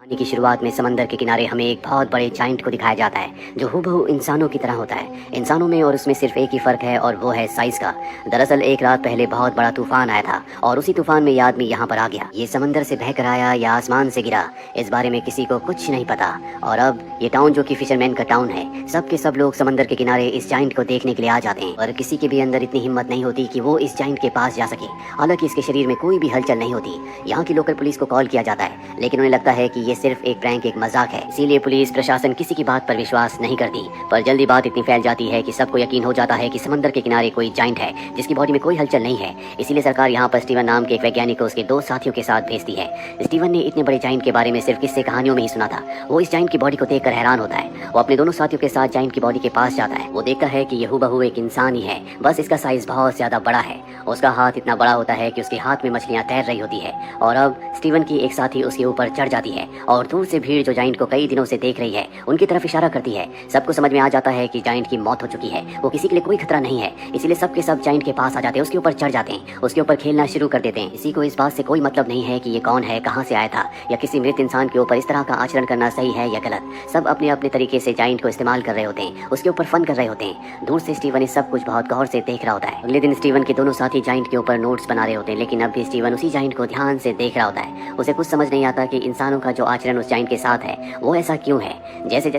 कहानी की शुरुआत में समंदर के किनारे हमें एक बहुत बड़े जाइंट को दिखाया जाता है जो हूबहू इंसानों की तरह होता है। इंसानों में और उसमें सिर्फ एक ही फर्क है और वो है साइज का। दरअसल एक रात पहले बहुत बड़ा तूफान आया था और उसी तूफान में ये आदमी यहाँ पर आ गया। ये समंदर से बहकर आया या आसमान से गिरा, इस बारे में किसी को कुछ नहीं पता। और अब ये टाउन जो कि फिशरमैन का टाउन है, सब के सब लोग समंदर के किनारे इस जाइंट को देखने के लिए आ जाते हैं। और किसी के भी अंदर इतनी हिम्मत नहीं होती कि वो इस जाइंट के पास जा सके। हालांकि इसके शरीर में कोई भी हलचल नहीं होती। यहाँ की लोकल पुलिस को कॉल किया जाता है, लेकिन उन्हें लगता है कि ये सिर्फ एक प्रैंक, एक मजाक है। इसीलिए पुलिस प्रशासन किसी की बात पर विश्वास नहीं करती। पर जल्दी बात इतनी फैल जाती है कि सबको यकीन हो जाता है कि समंदर के किनारे कोई जाइंट है जिसकी बॉडी में कोई हलचल नहीं है। इसीलिए सरकार यहाँ पर स्टीवन नाम के एक वैज्ञानिक को उसके दो साथियों के साथ भेजती है। स्टीवन ने इतने बड़े जाइंट के बारे में सिर्फ किस्से कहानियों में ही सुना था। वो इस जाइंट की बॉडी को देखकर हैरान होता है। वो अपने दोनों साथियों के साथ जाइंट की बॉडी के पास जाता है। वो देखता है कि ये हूबहू एक इंसान ही है, बस इसका साइज बहुत ज्यादा बड़ा है। उसका हाथ इतना बड़ा होता है कि उसके हाथ में मछलियां तैर रही होती है। और अब स्टीवन की एक साथी उसके ऊपर चढ़ जाती है और दूर से भीड़ जो जाइंट को कई दिनों से देख रही है उनकी तरफ इशारा करती है। सबको समझ में आ जाता है कि जाइंट की मौत हो चुकी है, वो किसी के लिए कोई खतरा नहीं है। इसीलिए सब के सब जाइंट के पास आ जाते हैं, उसके ऊपर चढ़ जाते हैं, उसके ऊपर खेलना शुरू कर देते हैं। किसी को इस बात से कोई मतलब नहीं है कि ये कौन है, कहाँ से आया था, या किसी मृत इंसान के ऊपर इस तरह का आचरण करना सही है या गलत। सब अपने अपने तरीके से जाइंट को इस्तेमाल कर रहे होते हैं, उसके ऊपर फन कर रहे होते हैं। दूर से स्टीवन इस सब कुछ बहुत गौर से देख रहा होता है। अगले दिन स्टीवन के दोनों साथी जाइंट के ऊपर नोट्स बना रहे होते हैं, लेकिन अब भी स्टीवन उसी जाइंट को ध्यान से देख रहा होता है। उसे कुछ समझ नहीं आता कि इंसानों का जो आचरण उस जाइंट के साथ है वो ऐसा क्यों है। जैसे